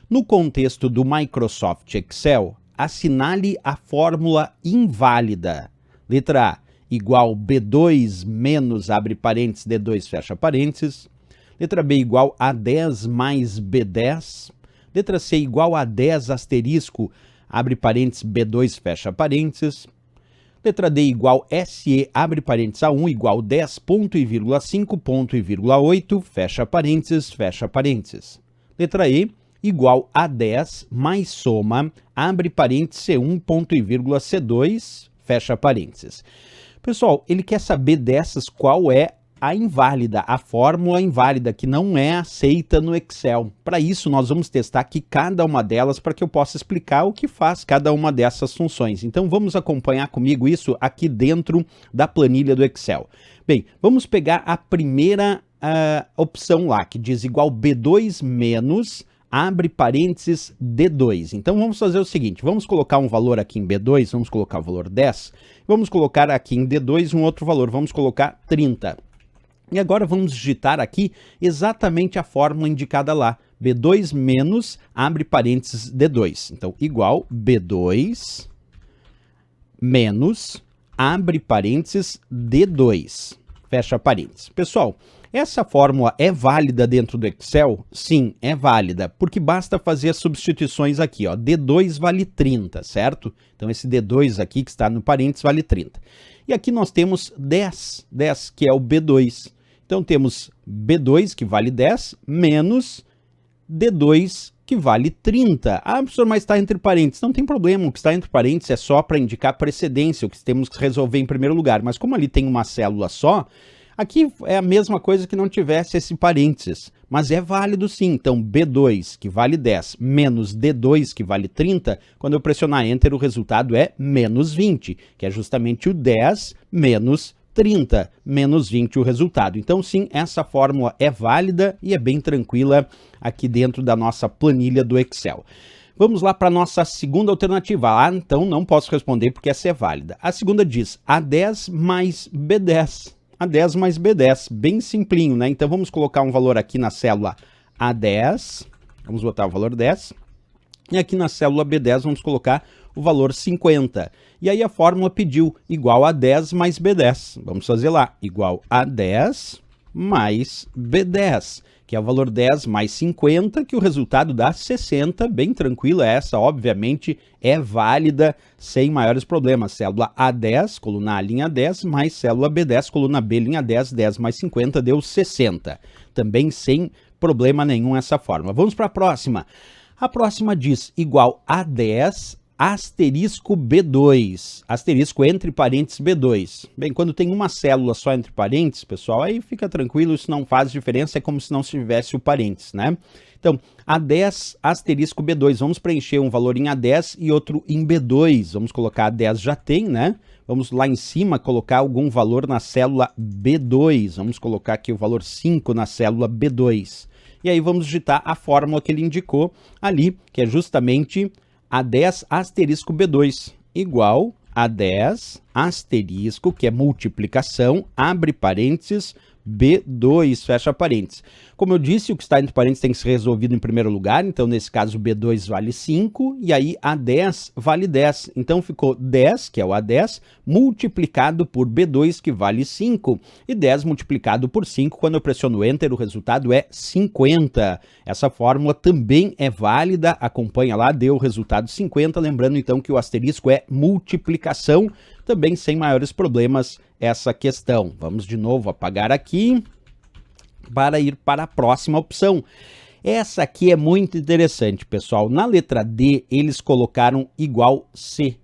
No contexto do Microsoft Excel, assinale a fórmula inválida. Letra A, igual B2 menos, abre parênteses, D2, fecha parênteses. Letra B, igual a 10 mais B10. Letra C, igual a 10 asterisco, abre parênteses, B2, fecha parênteses. Letra D, igual SE, abre parênteses, A1, igual 10, ponto e vírgula 5, ponto e vírgula 8, fecha parênteses, fecha parênteses. Letra E, igual a 10 mais soma, abre parênteses, C1, ponto e vírgula C2, fecha parênteses. Pessoal, ele quer saber dessas qual é a inválida, a fórmula inválida, que não é aceita no Excel. Para isso, nós vamos testar aqui cada uma delas para que eu possa explicar o que faz cada uma dessas funções. Então, vamos acompanhar comigo isso aqui dentro da planilha do Excel. Bem, vamos pegar a primeira opção lá, que diz igual B2 menos, abre parênteses, D2. Então, vamos fazer o seguinte, vamos colocar um valor aqui em B2, vamos colocar o valor 10, vamos colocar aqui em D2 um outro valor, vamos colocar 30. E agora vamos digitar aqui exatamente a fórmula indicada lá, B2 menos, abre parênteses, D2. Então, igual B2 menos, abre parênteses, D2, fecha parênteses. Pessoal, essa fórmula é válida dentro do Excel? Sim, é válida, porque basta fazer as substituições aqui, ó, D2 vale 30, certo? Então, esse D2 aqui que está no parênteses vale 30. E aqui nós temos 10, que é o B2. Então, temos B2, que vale 10, menos D2, que vale 30. Ah, professor, mas está entre parênteses. Não tem problema, o que está entre parênteses é só para indicar precedência, o que temos que resolver em primeiro lugar. Mas como ali tem uma célula só, aqui é a mesma coisa que não tivesse esse parênteses. Mas é válido sim. Então, B2, que vale 10, menos D2, que vale 30, quando eu pressionar Enter, o resultado é menos 20, que é justamente o 10 menos 30, menos 20 o resultado. Então, sim, essa fórmula é válida e é bem tranquila aqui dentro da nossa planilha do Excel. Vamos lá para a nossa segunda alternativa. Ah, então não posso responder porque essa é válida. A segunda diz A10 mais B10. A10 mais B10, bem simplinho, né? Então, vamos colocar um valor aqui na célula A10, vamos botar o valor 10, e aqui na célula B10 vamos colocar o valor 50. E aí a fórmula pediu igual a 10 mais B10. Vamos fazer lá, igual a 10 mais B10, que é o valor 10 mais 50, que o resultado dá 60, bem tranquila essa, obviamente é válida, sem maiores problemas. Célula A10, coluna A, linha 10, mais célula B10, coluna B, linha 10, 10 mais 50 deu 60. Também sem problema nenhum essa fórmula. Vamos para a próxima. A próxima diz igual a 10 asterisco B2, asterisco entre parênteses B2. Bem, quando tem uma célula só entre parênteses, pessoal, aí fica tranquilo, isso não faz diferença, é como se não tivesse o parênteses, né? Então, A10 asterisco B2, vamos preencher um valor em A10 e outro em B2, vamos colocar A10 já tem, né? Vamos lá em cima colocar algum valor na célula B2, vamos colocar aqui o valor 5 na célula B2. E aí vamos digitar a fórmula que ele indicou ali, que é justamente A10 asterisco B2, igual a 10 asterisco, que é multiplicação, abre parênteses, B2, fecha parênteses. Como eu disse, o que está entre parênteses tem que ser resolvido em primeiro lugar, então nesse caso B2 vale 5, e aí A10 vale 10. Então ficou 10, que é o A10, multiplicado por B2, que vale 5, e 10 multiplicado por 5, quando eu pressiono Enter, o resultado é 50. Essa fórmula também é válida, acompanha lá, deu o resultado 50, lembrando então que o asterisco é multiplicação, também sem maiores problemas essa questão. Vamos de novo apagar aqui para ir para a próxima opção. Essa aqui é muito interessante, pessoal. Na letra D, eles colocaram igual C,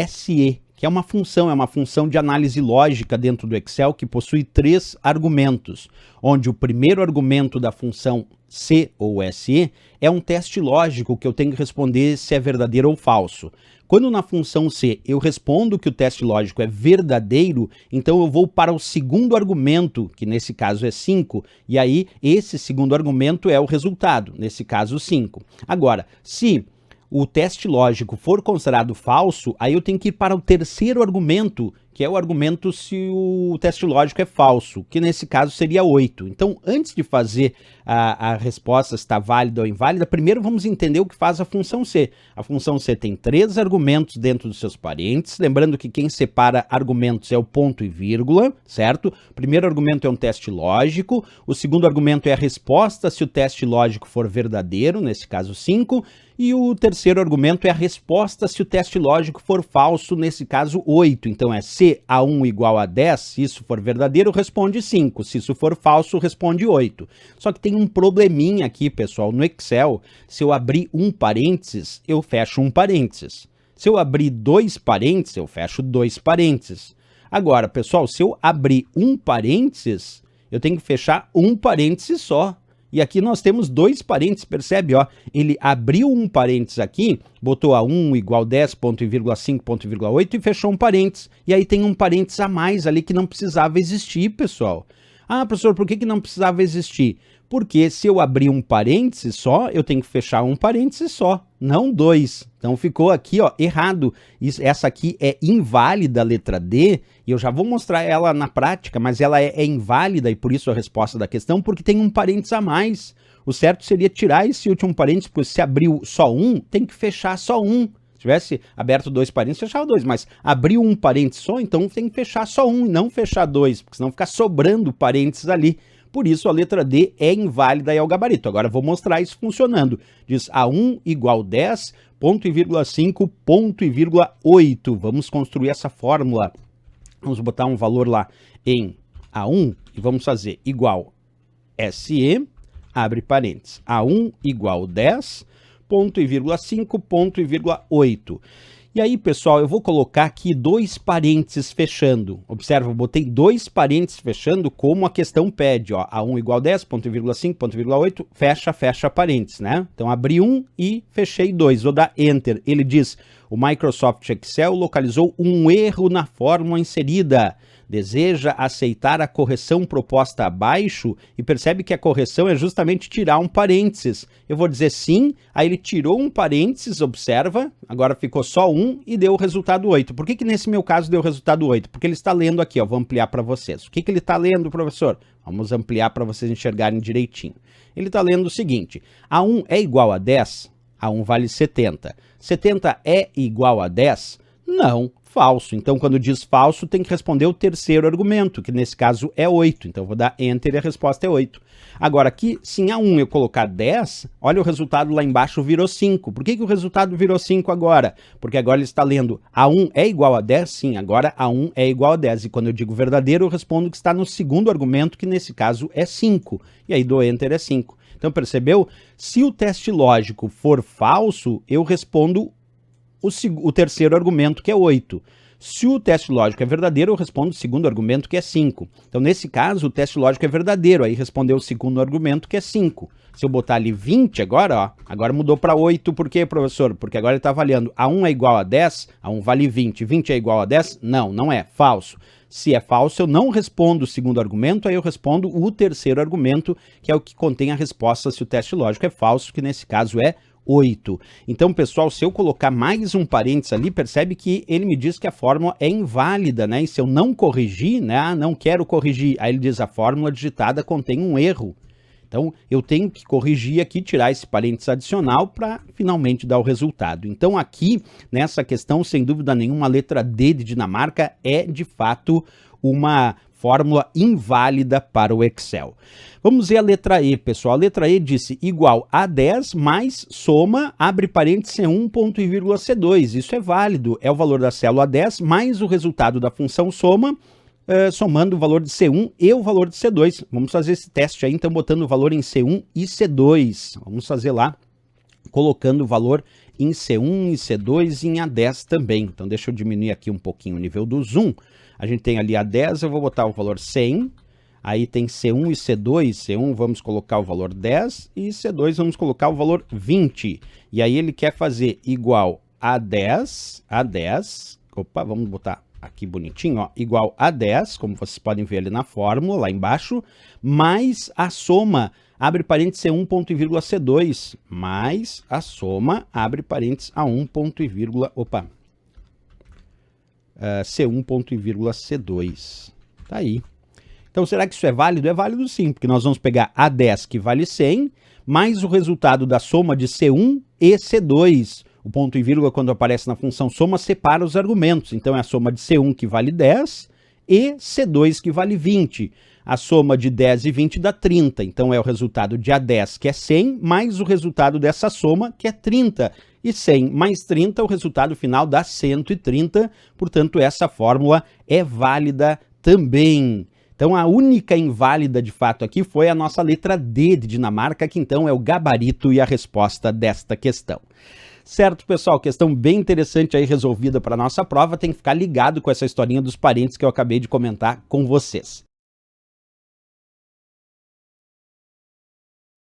SE, que é uma função de análise lógica dentro do Excel que possui 3 argumentos, onde o primeiro argumento da função C ou SE é um teste lógico que eu tenho que responder se é verdadeiro ou falso. Quando na função C eu respondo que o teste lógico é verdadeiro, então eu vou para o segundo argumento, que nesse caso é 5, e aí esse segundo argumento é o resultado, nesse caso 5. Agora, se o teste lógico for considerado falso, aí eu tenho que ir para o terceiro argumento, que é o argumento se o teste lógico é falso, que nesse caso seria 8. Então, antes de fazer a resposta se está válida ou inválida, primeiro vamos entender o que faz a função C. A função C tem 3 argumentos dentro dos seus parênteses, lembrando que quem separa argumentos é o ponto e vírgula, certo? O primeiro argumento é um teste lógico, o segundo argumento é a resposta se o teste lógico for verdadeiro, nesse caso 5, e o terceiro argumento é a resposta se o teste lógico for falso, nesse caso 8. Então é se A1 igual a 10, se isso for verdadeiro, responde 5. Se isso for falso, responde 8. Só que tem um probleminha aqui, pessoal. No Excel, se eu abrir um parênteses, eu fecho um parênteses. Se eu abrir 2 parênteses, eu fecho 2 parênteses. Agora, pessoal, se eu abrir um parênteses, eu tenho que fechar um parêntese só. E aqui nós temos 2 parênteses, percebe? Ó, ele abriu um parênteses aqui, botou A1 igual 10, ponto e vírgula 5, ponto e vírgula 8 e fechou um parênteses. E aí tem um parênteses a mais ali que não precisava existir, pessoal. Ah, professor, por que não precisava existir? Porque se eu abrir um parêntese só, eu tenho que fechar um parêntese só, não 2. Então ficou aqui, ó, errado. Essa aqui é inválida, a letra D, e eu já vou mostrar ela na prática, mas ela é inválida, e por isso a resposta da questão, porque tem um parêntese a mais. O certo seria tirar esse último parêntese, porque se abriu só um, tem que fechar só um. Se tivesse aberto 2 parênteses, fechava 2, mas abriu um parêntese só, então tem que fechar só um e não fechar 2, porque senão fica sobrando parênteses ali. Por isso a letra D é inválida e é o gabarito. Agora eu vou mostrar isso funcionando. Diz A1 igual 10, ponto e vírgula 5, ponto e vírgula 8. Vamos construir essa fórmula. Vamos botar um valor lá em A1 e vamos fazer igual SE, abre parênteses, A1 igual 10, ponto e vírgula 5, ponto e vírgula 8. E aí, pessoal, eu vou colocar aqui 2 parênteses fechando. Observa, eu botei 2 parênteses fechando como a questão pede, ó. A1 igual 10, ponto e vírgula 5, ponto e vírgula 8, fecha, fecha parênteses, né? Então, abri um e fechei 2. Vou dar Enter. Ele diz, o Microsoft Excel localizou um erro na fórmula inserida. Deseja aceitar a correção proposta abaixo e percebe que a correção é justamente tirar um parênteses. Eu vou dizer sim, aí ele tirou um parênteses, observa, agora ficou só um e deu o resultado 8. Por que nesse meu caso deu o resultado 8? Porque ele está lendo aqui, ó, vou ampliar para vocês. O que ele está lendo, professor? Vamos ampliar para vocês enxergarem direitinho. Ele está lendo o seguinte, A1 é igual a 10, A1 vale 70. 70 é igual a 10? Não. Falso. Então, quando diz falso, tem que responder o terceiro argumento, que nesse caso é 8. Então, eu vou dar Enter e a resposta é 8. Agora, aqui, se em A1 eu colocar 10, olha o resultado lá embaixo virou 5. Por que o resultado virou 5 agora? Porque agora ele está lendo A1 é igual a 10? Sim, agora A1 é igual a 10. E quando eu digo verdadeiro, eu respondo que está no segundo argumento, que nesse caso é 5. E aí dou Enter é 5. Então, percebeu? Se o teste lógico for falso, eu respondo o terceiro argumento, que é 8. Se o teste lógico é verdadeiro, eu respondo o segundo argumento, que é 5. Então, nesse caso, o teste lógico é verdadeiro, aí respondeu o segundo argumento, que é 5. Se eu botar ali 20 agora, ó, agora mudou para 8, por quê, professor? Porque agora ele está avaliando A1 é igual a 10, A1 vale 20, 20 é igual a 10? Não, não é, falso. Se é falso, eu não respondo o segundo argumento, aí eu respondo o terceiro argumento, que é o que contém a resposta se o teste lógico é falso, que nesse caso é 8. Então, pessoal, se eu colocar mais um parênteses ali, percebe que ele me diz que a fórmula é inválida, né? E se eu não corrigir, né? Não quero corrigir. Aí ele diz, a fórmula digitada contém um erro. Então, eu tenho que corrigir aqui, tirar esse parênteses adicional para finalmente dar o resultado. Então, aqui, nessa questão, sem dúvida nenhuma, a letra D de Dinamarca é, de fato, uma fórmula inválida para o Excel. Vamos ver a letra E, pessoal. A letra E disse igual a 10 mais soma, abre parênteses, C1, ponto e vírgula C2. Isso é válido. É o valor da célula 10 mais o resultado da função soma, somando o valor de C1 e o valor de C2. Vamos fazer esse teste aí, então, botando o valor em C1 e C2. Vamos fazer lá, colocando o valor em C1 e C2 e em A10 também. Então, deixa eu diminuir aqui um pouquinho o nível do zoom. A gente tem ali A10, eu vou botar o valor 100. Aí tem C1 e C2. C1 vamos colocar o valor 10 e C2 vamos colocar o valor 20. E aí ele quer fazer igual a 10, opa, vamos botar aqui bonitinho, ó, igual a 10, como vocês podem ver ali na fórmula, lá embaixo, mais a soma, abre parênteses C1, ponto e vírgula C2, mais a soma, abre parênteses A1, ponto e vírgula, opa, C1 ponto e vírgula C2. Tá aí. Então, será que isso é válido? É válido sim, porque nós vamos pegar A10, que vale 100, mais o resultado da soma de C1 e C2. O ponto e vírgula, quando aparece na função soma, separa os argumentos. Então, é a soma de C1, que vale 10, e C2, que vale 20. A soma de 10 e 20 dá 30. Então, é o resultado de A10, que é 100, mais o resultado dessa soma, que é 30. E 100 mais 30, o resultado final dá 130. Portanto, essa fórmula é válida também. Então, a única inválida, de fato, aqui foi a nossa letra D de Dinamarca, que então é o gabarito e a resposta desta questão. Certo, pessoal? Questão bem interessante aí resolvida para a nossa prova. Tem que ficar ligado com essa historinha dos parentes que eu acabei de comentar com vocês.